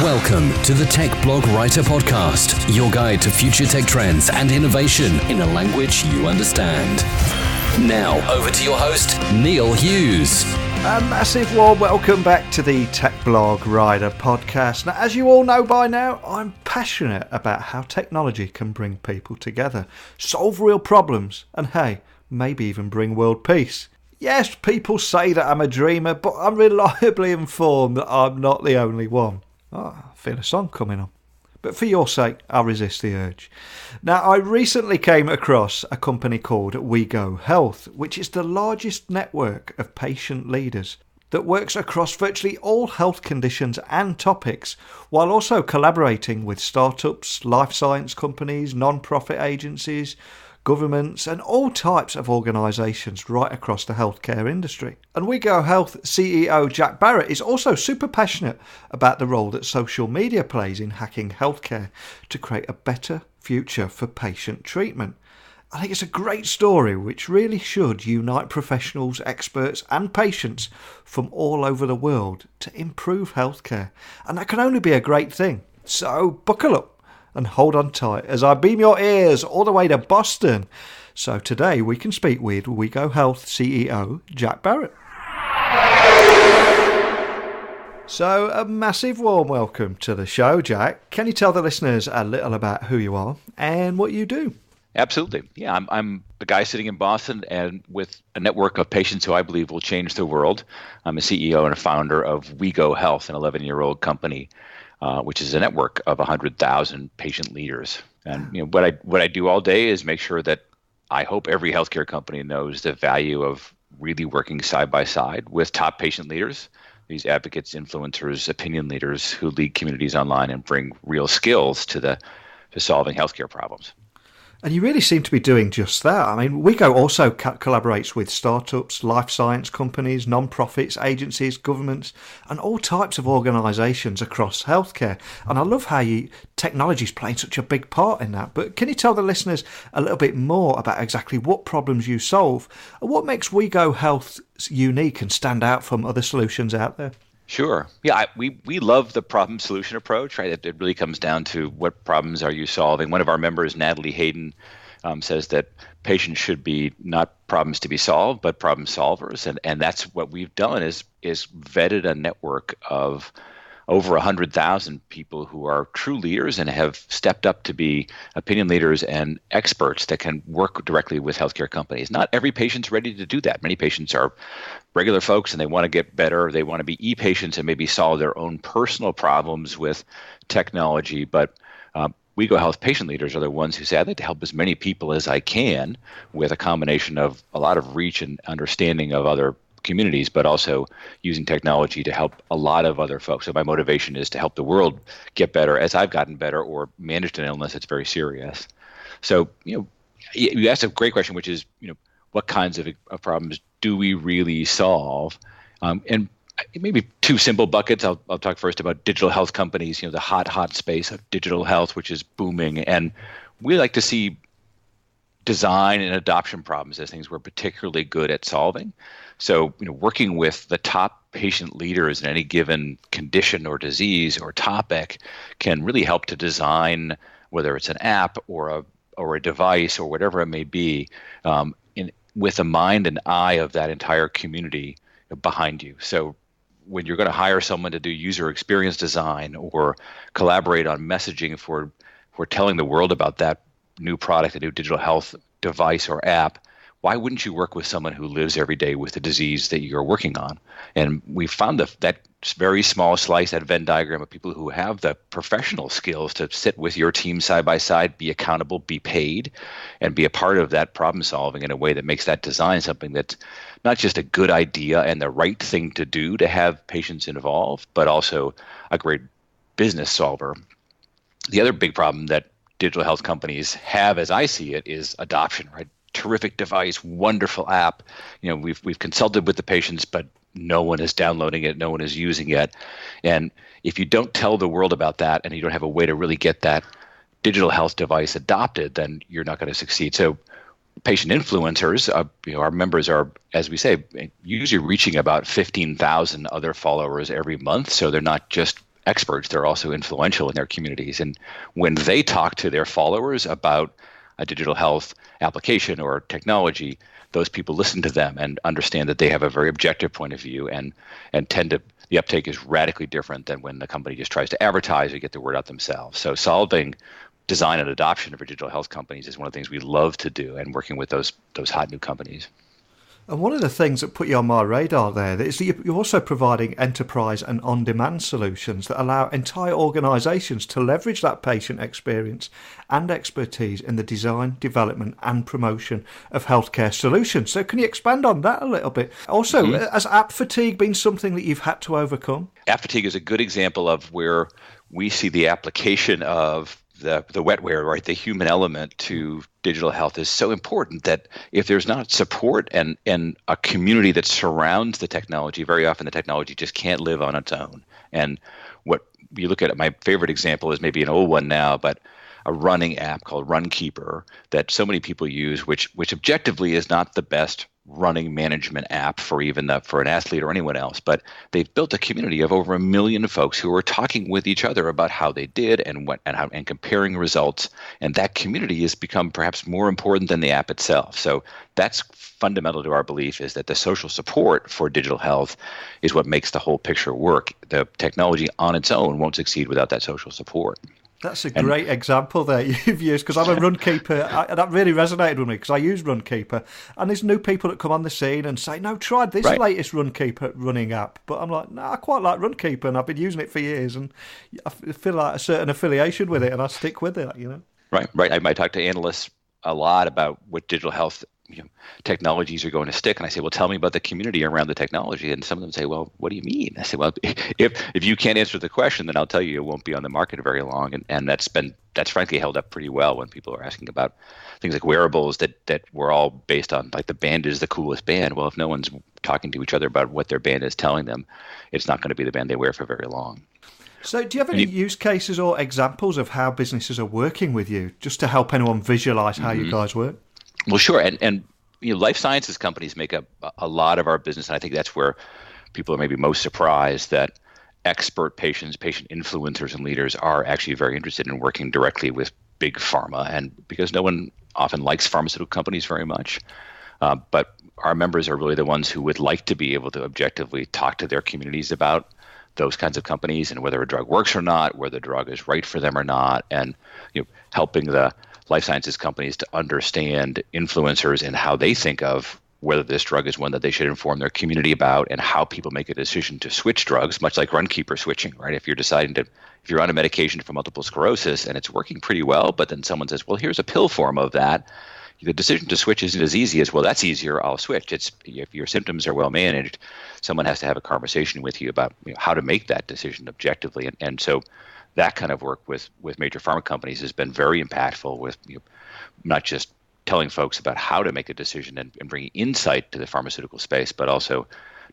Welcome to the Tech Blog Writer Podcast, your guide to future tech trends and innovation in a language you understand. Now, over to your host, Neil Hughes. A massive warm welcome back to the Tech Blog Writer Podcast. Now, as you all know by now, I'm passionate about how technology can bring people together, solve real problems, and hey, maybe even bring world peace. Yes, people say that I'm a dreamer, but I'm reliably informed that I'm not the only one. Oh, I feel a song coming on. But for your sake, I'll resist the urge. Now, I recently came across a company called WEGO Health, which is the largest network of patient leaders that works across virtually all health conditions and topics, while also collaborating with startups, life science companies, non-profit agencies, governments and all types of organisations right across the healthcare industry. And WEGO Health CEO Jack Barrett is also super passionate about the role that social media plays in hacking healthcare to create a better future for patient treatment. I think it's a great story which really should unite professionals, experts and patients from all over the world to improve healthcare. And that can only be a great thing. So buckle up and hold on tight as I beam your ears all the way to Boston. So today we can speak with WEGO Health CEO Jack Barrett. So a massive warm welcome to the show, Jack. Can you tell the listeners a little about who you are and what you do? Absolutely. Yeah, I'm a guy sitting in Boston and with a network of patients who I believe will change the world. I'm a CEO and a founder of WEGO Health, an 11-year-old company which is a network of 100,000 patient leaders. And what I do all day is make sure that I hope every healthcare company knows the value of really working side by side with top patient leaders, these advocates, influencers, opinion leaders who lead communities online and bring real skills to solving healthcare problems. And you really seem to be doing just that. I mean, WEGO also collaborates with startups, life science companies, non-profits, agencies, governments, and all types of organisations across healthcare. And I love how technology is playing such a big part in that. But can you tell the listeners a little bit more about exactly what problems you solve and what makes WEGO Health unique and stand out from other solutions out there? Sure. Yeah, we love the problem solution approach, right? It really comes down to what problems are you solving. One of our members, Natalie Hayden, says that patients should be not problems to be solved, but problem solvers. And that's what we've done is vetted a network of over 100,000 people who are true leaders and have stepped up to be opinion leaders and experts that can work directly with healthcare companies. Not every patient's ready to do that. Many patients are regular folks and they want to get better. They want to be e-patients and maybe solve their own personal problems with technology. But WEGO Health patient leaders are the ones who say, I'd like to help as many people as I can with a combination of a lot of reach and understanding of other communities, but also using technology to help a lot of other folks. So my motivation is to help the world get better as I've gotten better or managed an illness that's very serious. So, you asked a great question, which is, what kinds of problems do we really solve? And maybe two simple buckets. I'll talk first about digital health companies, the hot space of digital health, which is booming. And we like to see design and adoption problems as things we're particularly good at solving. So, working with the top patient leaders in any given condition or disease or topic can really help to design, whether it's an app or a device or whatever it may be, with the mind and eye of that entire community behind you. So when you're going to hire someone to do user experience design or collaborate on messaging for telling the world about that new product, a new digital health device or app, why wouldn't you work with someone who lives every day with the disease that you're working on? And we found that very small slice, that Venn diagram of people who have the professional skills to sit with your team side by side, be accountable, be paid, and be a part of that problem solving in a way that makes that design something that's not just a good idea and the right thing to do to have patients involved, but also a great business solver. The other big problem that digital health companies have, as I see it, is adoption, right? Terrific device, wonderful app. We've consulted with the patients, but no one is downloading it, no one is using it. And if you don't tell the world about that and you don't have a way to really get that digital health device adopted, then you're not going to succeed. So patient influencers, our members are, as we say, usually reaching about 15,000 other followers every month. So they're not just experts. They're also influential in their communities. And when they talk to their followers about a digital health application or technology, those people listen to them and understand that they have a very objective point of view and tend to, the uptake is radically different than when the company just tries to advertise or get the word out themselves. So solving design and adoption for digital health companies is one of the things we love to do, and working with those hot new companies. And one of the things that put you on my radar there is that you're also providing enterprise and on-demand solutions that allow entire organisations to leverage that patient experience and expertise in the design, development and promotion of healthcare solutions. So can you expand on that a little bit? Also, has app fatigue been something that you've had to overcome? App fatigue is a good example of where we see the application of the wetware, right? The human element to digital health is so important that if there's not support and a community that surrounds the technology, very often the technology just can't live on its own. And what you look at, my favorite example is maybe an old one now, but a running app called Runkeeper that so many people use, which objectively is not the best running management app for an athlete or anyone else, but they've built a community of over 1 million folks who are talking with each other about how they did and comparing results, and that community has become perhaps more important than the app itself. So that's fundamental to our belief, is that the social support for digital health is what makes the whole picture work. The technology on its own won't succeed without that social support. That's a great example there you've used, because I'm a Runkeeper, and that really resonated with me because I use Runkeeper, and there's new people that come on the scene and say, no, try this latest Runkeeper running app. But I'm like, no, I quite like Runkeeper, and I've been using it for years, and I feel like a certain affiliation with it, and I stick with it, you know. Right. I talk to analysts a lot about what digital health technologies are going to stick, and I say, well, tell me about the community around the technology. And some of them say, well, what do you mean? I say, well, if you can't answer the question, then I'll tell you it won't be on the market very long. And that's frankly held up pretty well when people are asking about things like wearables that were all based on, like, the band is the coolest band. Well, if no one's talking to each other about what their band is telling them, it's not going to be the band they wear for very long. So do you have any use cases or examples of how businesses are working with you, just to help anyone visualize how you guys work? Well, sure. And life sciences companies make up a lot of our business, and I think that's where people are maybe most surprised that expert patient influencers and leaders are actually very interested in working directly with big pharma, and because no one often likes pharmaceutical companies very much. But our members are really the ones who would like to be able to objectively talk to their communities about those kinds of companies and whether a drug works or not, whether the drug is right for them or not, and helping the life sciences companies to understand influencers and how they think of whether this drug is one that they should inform their community about, and how people make a decision to switch drugs, much like Runkeeper switching, right? If you're on a medication for multiple sclerosis and it's working pretty well, but then someone says, well, here's a pill form of that, the decision to switch isn't as easy as, well, that's easier, I'll switch. It's, if your symptoms are well managed, someone has to have a conversation with you about how to make that decision objectively. And so that kind of work with major pharma companies has been very impactful, with not just telling folks about how to make a decision and bringing insight to the pharmaceutical space, but also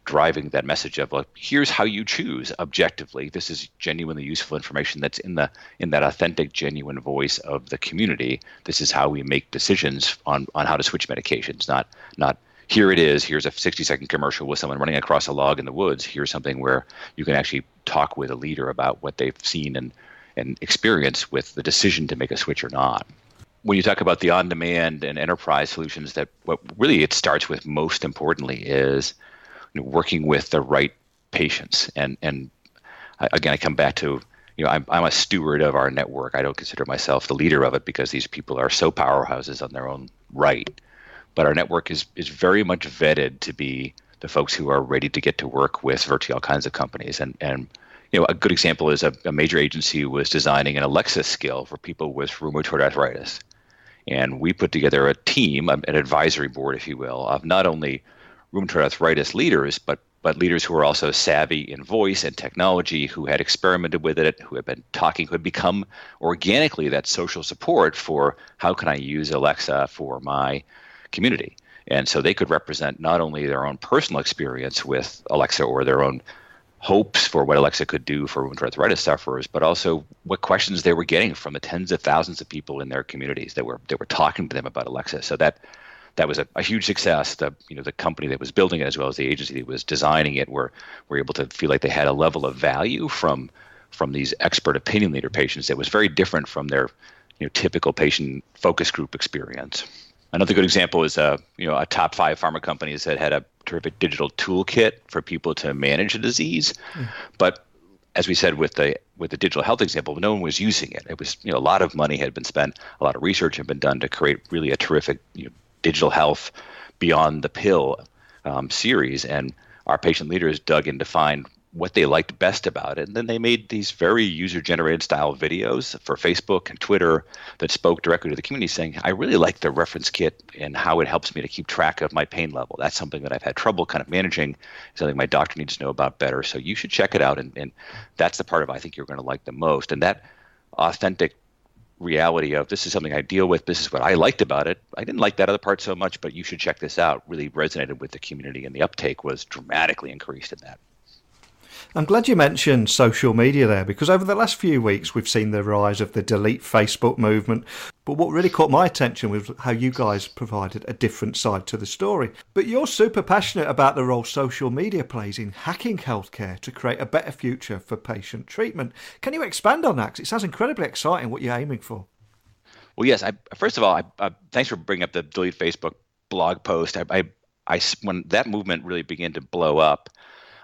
driving that message of, like, here's how you choose objectively. This is genuinely useful information that's in that authentic, genuine voice of the community. This is how we make decisions on how to switch medications, not here it is, here's a 60-second commercial with someone running across a log in the woods. Here's something where you can actually talk with a leader about what they've seen and experienced with the decision to make a switch or not. When you talk about the on-demand and enterprise solutions, that what really it starts with most importantly is working with the right patients. And again, I come back to, I'm a steward of our network. I don't consider myself the leader of it because these people are so powerhouses on their own right. But our network is very much vetted to be the folks who are ready to get to work with virtually all kinds of companies. And a good example is a major agency was designing an Alexa skill for people with rheumatoid arthritis. And we put together a team, an advisory board, if you will, of not only rheumatoid arthritis leaders, but leaders who are also savvy in voice and technology, who had experimented with it, who had been talking, who had become organically that social support for how can I use Alexa for my community. And so they could represent not only their own personal experience with Alexa or their own hopes for what Alexa could do for rheumatoid arthritis sufferers, but also what questions they were getting from the tens of thousands of people in their communities that were talking to them about Alexa. So that was a huge success. The company that was building it, as well as the agency that was designing it, were able to feel like they had a level of value from from these expert opinion leader patients that was very different from their typical patient focus group experience. Another good example is a top 5 pharma companies that had a terrific digital toolkit for people to manage a disease, but as we said with the digital health example, no one was using it. It was a lot of money had been spent, a lot of research had been done to create really a terrific digital health beyond the pill series, and our patient leaders dug in to find what they liked best about it. And then they made these very user-generated style videos for Facebook and Twitter that spoke directly to the community saying, I really like the reference kit and how it helps me to keep track of my pain level. That's something that I've had trouble kind of managing, something my doctor needs to know about better. So you should check it out. And that's the part of it I think you're going to like the most. And that authentic reality of this is something I deal with, this is what I liked about it. I didn't like that other part so much, but you should check this out, really resonated with the community, and the uptake was dramatically increased in that. I'm glad you mentioned social media there, because over the last few weeks we've seen the rise of the delete Facebook movement. But what really caught my attention was how you guys provided a different side to the story. But you're super passionate about the role social media plays in hacking healthcare to create a better future for patient treatment. Can you expand on that? 'Cause it sounds incredibly exciting what you're aiming for. Well, yes. First of all, thanks for bringing up the delete Facebook blog post. When that movement really began to blow up,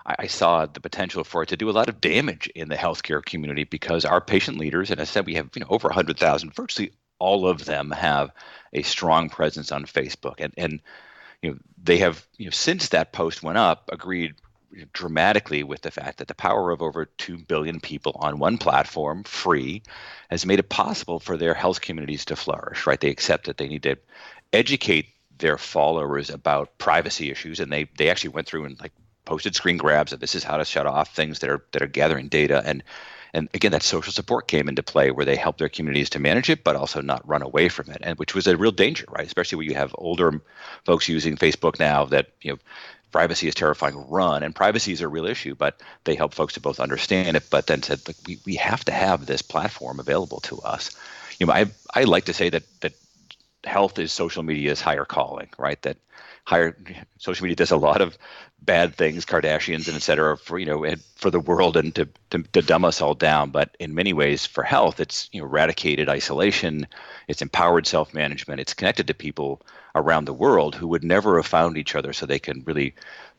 I saw the potential for it to do a lot of damage in the healthcare community, because our patient leaders, and as I said, we have over 100,000, virtually all of them have a strong presence on Facebook. And they have, since that post went up, agreed dramatically with the fact that the power of over 2 billion people on one platform, free, has made it possible for their health communities to flourish, right? They accept that they need to educate their followers about privacy issues, and they actually went through and posted screen grabs of this is how to shut off things that are gathering data. And again, that social support came into play where they helped their communities to manage it, but also not run away from it, and which was a real danger, right? Especially when you have older folks using Facebook now that, privacy is terrifying run, and privacy is a real issue, but they help folks to both understand it, but then said, look, we have to have this platform available to us. I like to say that health is social media's higher calling, right? That social media does a lot of bad things, Kardashians and et cetera, for the world and to dumb us all down. But in many ways for health, it's eradicated isolation, it's empowered self-management, it's connected to people around the world who would never have found each other, so they can really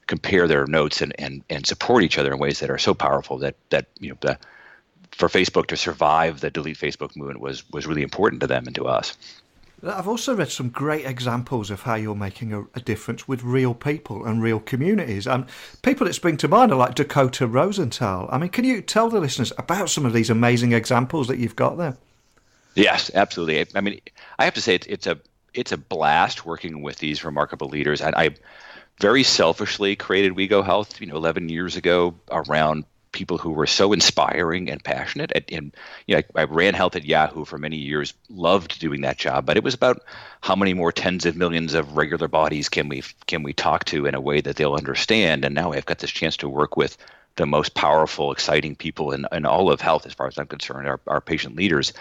compare their notes and support each other in ways that are so powerful that for Facebook to survive the delete Facebook movement was really important to them and to us. I've also read some great examples of how you're making a difference with real people and real communities. And people that spring to mind are like Dakota Rosenthal. I mean, can you tell the listeners about some of these amazing examples that you've got there? Yes, absolutely. I mean, I have to say it's a blast working with these remarkable leaders. And I very selfishly created WEGO Health, 11 years ago around people who were so inspiring and passionate. And I ran health at Yahoo for many years, loved doing that job, but it was about how many more tens of millions of regular bodies can we talk to in a way that they'll understand. And now I've got this chance to work with the most powerful, exciting people in all of health, as far as I'm concerned, our patient leaders.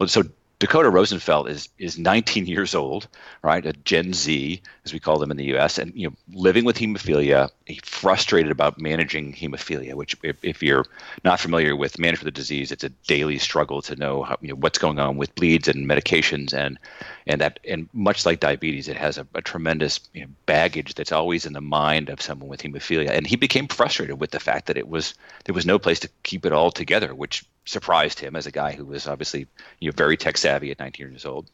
So Dakota Rosenthal is 19 years old, right? A Gen Z, as we call them in the U.S., and living with hemophilia, frustrated about managing hemophilia. Which, if you're not familiar with management of the disease, it's a daily struggle to know how, what's going on with bleeds and medications, and much like diabetes, it has a tremendous baggage that's always in the mind of someone with hemophilia. And he became frustrated with the fact that there was no place to keep it all together, which surprised him as a guy who was obviously very tech savvy at 19 years old.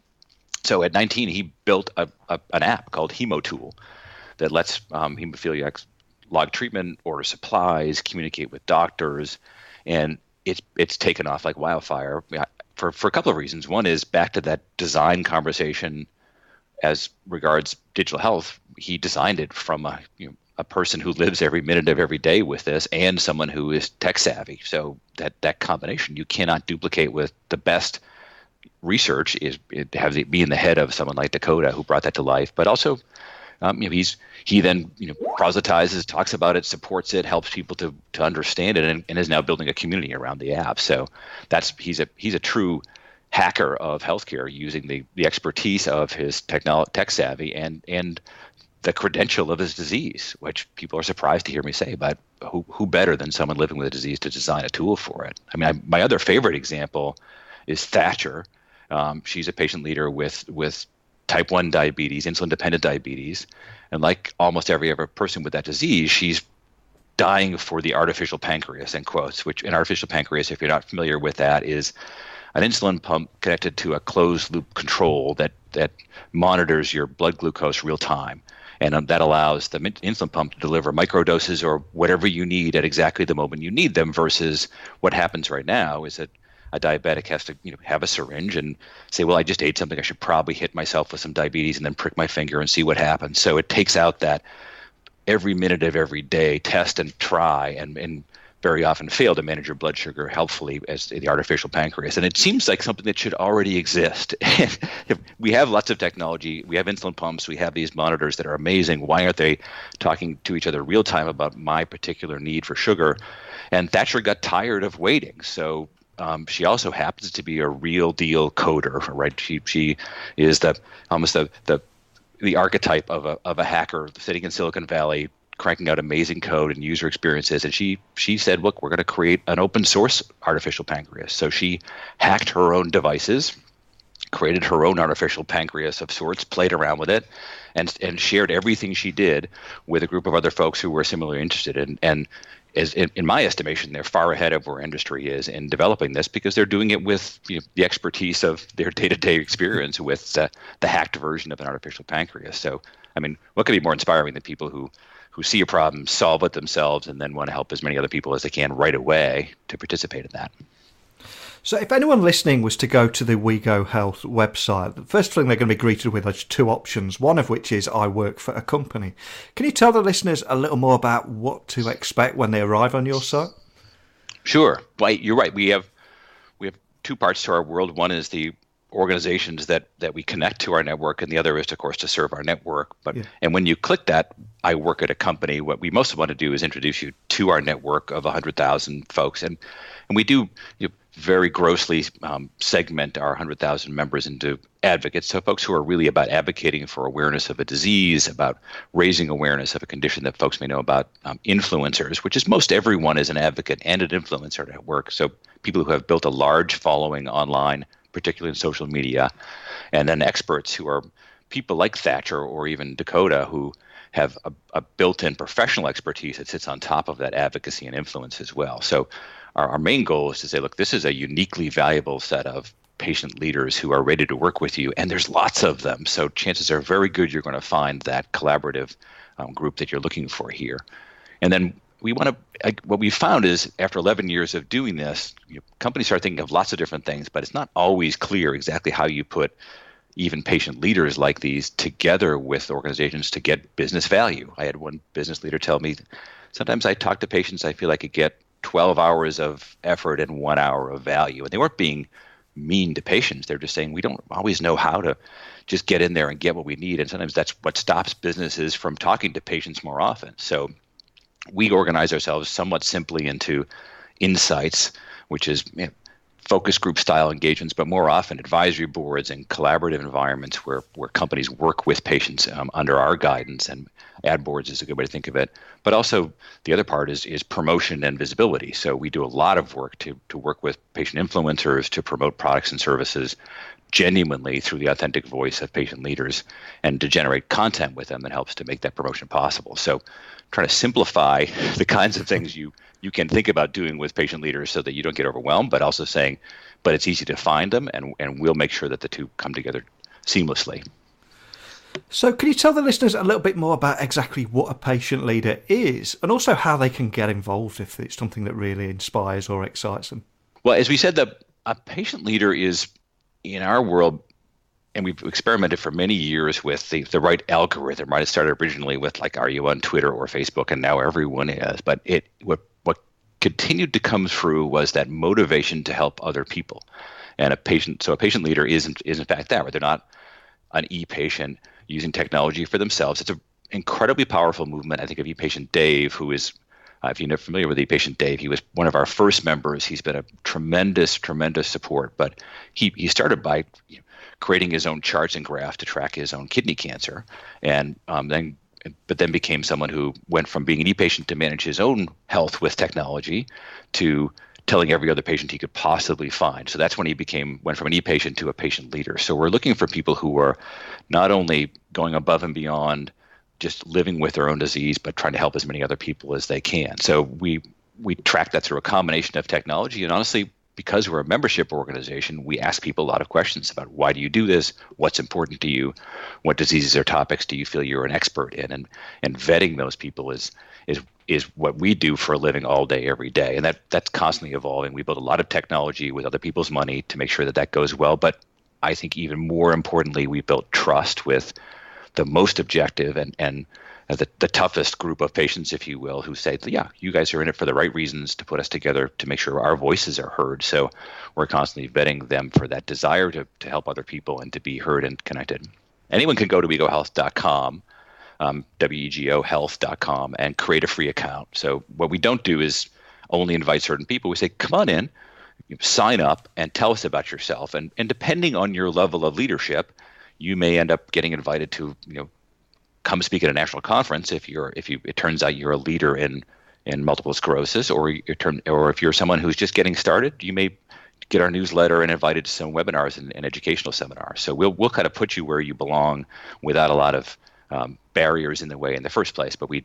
So at 19, he built an app called HemoTool that lets hemophiliacs log treatment, order supplies, communicate with doctors, and it's taken off like wildfire for a couple of reasons. One is back to that design conversation as regards digital health. He designed it from a person who lives every minute of every day with this and someone who is tech savvy. So that combination you cannot duplicate with the best research be in the head of someone like Dakota, who brought that to life. But also, he then proselytizes, talks about it, supports it, helps people to understand it, and is now building a community around the app. So he's a true hacker of healthcare, using the expertise of his tech savvy and the credential of his disease, which people are surprised to hear me say, but who better than someone living with a disease to design a tool for it? I mean, my other favorite example is Thacher. She's a patient leader with type 1 diabetes, insulin-dependent diabetes, and like almost every other person with that disease, she's dying for the artificial pancreas, in quotes, which an artificial pancreas, if you're not familiar with that, is an insulin pump connected to a closed-loop control that monitors your blood glucose real time. And that allows the insulin pump to deliver microdoses or whatever you need at exactly the moment you need them, versus what happens right now is that a diabetic has to have a syringe and say, well, I just ate something. I should probably hit myself with some diabetes and then prick my finger and see what happens. So it takes out that every minute of every day test and try and very often fail to manage your blood sugar helpfully as the artificial pancreas. And it seems like something that should already exist. We have lots of technology. We have insulin pumps. We have these monitors that are amazing. Why aren't they talking to each other real time about my particular need for sugar? And Thacher got tired of waiting. So she also happens to be a real deal coder, right? She is almost the archetype of a hacker sitting in Silicon Valley, cranking out amazing code and user experiences. And she said, look, we're going to create an open source artificial pancreas. So she hacked her own devices, created her own artificial pancreas of sorts, played around with it, and shared everything she did with a group of other folks who were similarly interested. And is, in my estimation, they're far ahead of where industry is in developing this, because they're doing it with the expertise of their day-to-day experience with the hacked version of an artificial pancreas. So, I mean, what could be more inspiring than people who see a problem, solve it themselves, and then want to help as many other people as they can right away to participate in that? So if anyone listening was to go to the WEGO Health website, the first thing they're going to be greeted with is two options, one of which is I work for a company. Can you tell the listeners a little more about what to expect when they arrive on your site? Sure. Well, you're right. We have two parts to our world. One is the organizations that we connect to our network, and the other is, of course, to serve our network. And when you click that, I work at a company, what we most want to do is introduce you to our network of 100,000 folks. And we do very grossly segment our 100,000 members into advocates, so folks who are really about advocating for awareness of a disease, about raising awareness of a condition that folks may know about, influencers, which is most everyone is an advocate and an influencer at work. So people who have built a large following online, particularly in social media, and then experts who are people like Thacher or even Dakota, who have a built-in professional expertise that sits on top of that advocacy and influence as well. So our main goal is to say, look, this is a uniquely valuable set of patient leaders who are ready to work with you, and there's lots of them. So chances are very good you're going to find that collaborative group that you're looking for here. And then what we found is, after 11 years of doing this, companies start thinking of lots of different things, but it's not always clear exactly how you put even patient leaders like these together with organizations to get business value. I had one business leader tell me, sometimes I talk to patients, I feel like I get 12 hours of effort and 1 hour of value. And they weren't being mean to patients. They're just saying, we don't always know how to just get in there and get what we need. And sometimes that's what stops businesses from talking to patients more often. So we organize ourselves somewhat simply into insights, which is focus group style engagements, but more often advisory boards and collaborative environments where companies work with patients under our guidance, and ad boards is a good way to think of it. But also the other part is promotion and visibility. So we do a lot of work to work with patient influencers to promote products and services genuinely through the authentic voice of patient leaders, and to generate content with them that helps to make that promotion possible. So trying to simplify the kinds of things you can think about doing with patient leaders so that you don't get overwhelmed, but also saying, but it's easy to find them, and we'll make sure that the two come together seamlessly. So can you tell the listeners a little bit more about exactly what a patient leader is, and also how they can get involved if it's something that really inspires or excites them? Well, as we said, a patient leader is, in our world, and we've experimented for many years with the right algorithm, right? It started originally with, like, are you on Twitter or Facebook? And now everyone is. But what continued to come through was that motivation to help other people. And a patient leader is in fact that, right? They're not an e-patient using technology for themselves. It's an incredibly powerful movement. I think of e-patient Dave, who is, if you're not familiar with e-patient Dave, he was one of our first members. He's been a tremendous support. But he started by creating his own charts and graphs to track his own kidney cancer, and then but then became someone who went from being an e-patient to manage his own health with technology to telling every other patient he could possibly find. So that's when he went from an e-patient to a patient leader. So we're looking for people who are not only going above and beyond just living with their own disease, but trying to help as many other people as they can. So we track that through a combination of technology, and honestly, because we're a membership organization, we ask people a lot of questions about why do you do this, what's important to you, what diseases or topics do you feel you're an expert in, and vetting those people is what we do for a living all day, every day, and that's constantly evolving. We build a lot of technology with other people's money to make sure that goes well, but I think even more importantly, we built trust with the most objective and the toughest group of patients, if you will, who say, yeah, you guys are in it for the right reasons to put us together to make sure our voices are heard. So we're constantly vetting them for that desire to help other people and to be heard and connected. Anyone can go to wegohealth.com, WEGOhealth.com, and create a free account. So what we don't do is only invite certain people. We say, come on in, sign up, and tell us about yourself. And depending on your level of leadership, you may end up getting invited to, come speak at a national conference if it turns out you're a leader in multiple sclerosis, or if you're someone who's just getting started, you may get our newsletter and invited to some webinars and educational seminars. So we'll kind of put you where you belong without a lot of barriers in the way in the first place. But the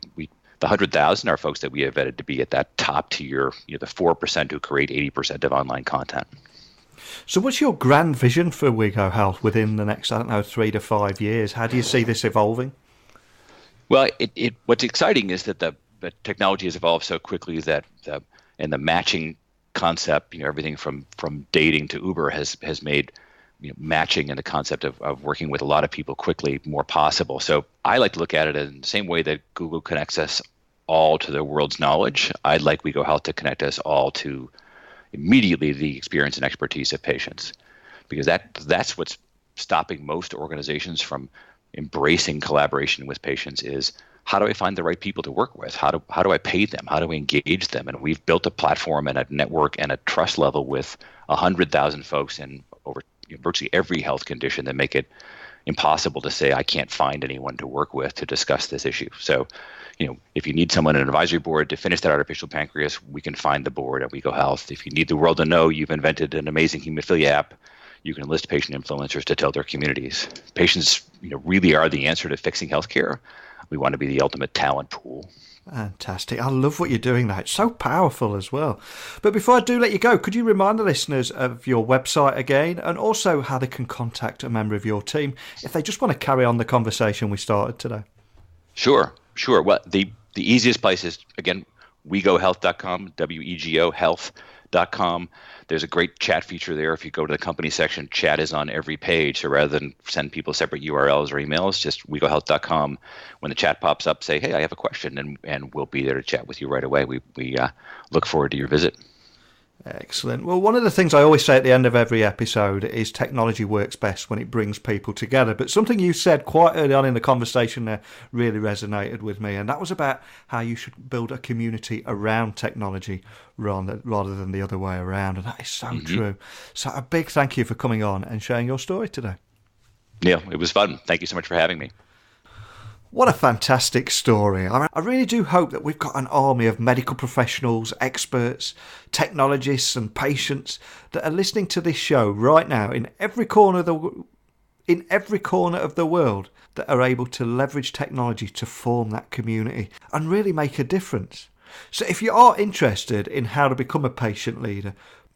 100,000 are folks that we have vetted to be at that top tier, the 4% who create 80% of online content. So what's your grand vision for WEGO Health within the next, 3 to 5 years? How do you see this evolving? Well, what's exciting is that the technology has evolved so quickly that the matching concept, everything from dating to Uber has made matching and the concept of working with a lot of people quickly more possible. So I like to look at it in the same way that Google connects us all to the world's knowledge. I'd like WEGO Health to connect us all to immediately the experience and expertise of patients, because that's what's stopping most organizations from embracing collaboration with patients is, how do I find the right people to work with? How do I pay them? How do I engage them? And we've built a platform and a network and a trust level with 100,000 folks in over virtually every health condition that make it impossible to say I can't find anyone to work with to discuss this issue. So, if you need someone in an advisory board to finish that artificial pancreas, we can find the board at WEGO Health. If you need the world to know you've invented an amazing hemophilia app, you can enlist patient influencers to tell their communities. Patients, really are the answer to fixing healthcare. We want to be the ultimate talent pool. Fantastic. I love what you're doing there. It's so powerful as well. But before I do let you go, could you remind the listeners of your website again, and also how they can contact a member of your team if they just want to carry on the conversation we started today? Sure. Well, the easiest place is, again, wegohealth.com, WEGOhealth.com. There's a great chat feature there. If you go to the company section, chat is on every page. So rather than send people separate URLs or emails, just wegohealth.com. When the chat pops up, say, hey, I have a question, and we'll be there to chat with you right away. We look forward to your visit. Excellent. Well, one of the things I always say at the end of every episode is technology works best when it brings people together. But something you said quite early on in the conversation there really resonated with me, and that was about how you should build a community around technology rather than the other way around. And that is so true. So a big thank you for coming on and sharing your story today. Yeah, it was fun. Thank you so much for having me. What a fantastic story. I really do hope that we've got an army of medical professionals, experts, technologists and patients that are listening to this show right now in every corner of the world that are able to leverage technology to form that community and really make a difference. So if you are interested in how to become a patient leader,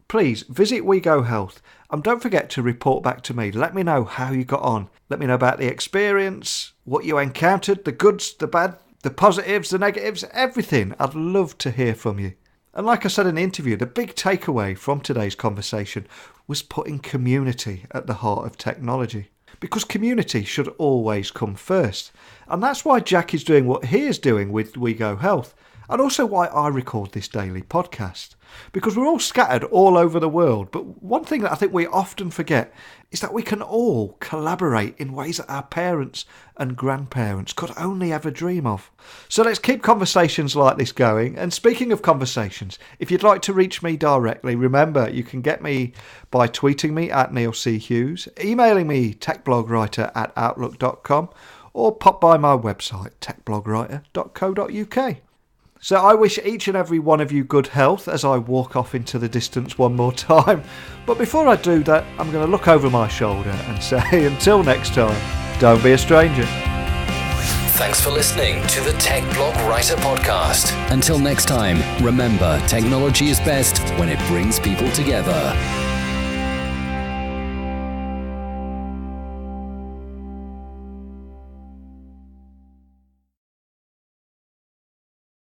please visit WEGO Health and don't forget to report back to me. Let me know how you got on. Let me know about the experience, what you encountered, the goods, the bad, the positives, the negatives, everything. I'd love to hear from you. And like I said in the interview, the big takeaway from today's conversation was putting community at the heart of technology. Because community should always come first. And that's why Jack is doing what he is doing with WEGO Health. And also why I record this daily podcast. Because we're all scattered all over the world. But one thing that I think we often forget is that we can all collaborate in ways that our parents and grandparents could only ever dream of. So let's keep conversations like this going. And speaking of conversations, if you'd like to reach me directly, remember you can get me by tweeting me at Neil C. Hughes, emailing me techblogwriter@outlook.com, or pop by my website, techblogwriter.co.uk. So I wish each and every one of you good health as I walk off into the distance one more time. But before I do that, I'm going to look over my shoulder and say, until next time, don't be a stranger. Thanks for listening to the Tech Blog Writer Podcast. Until next time, remember, technology is best when it brings people together.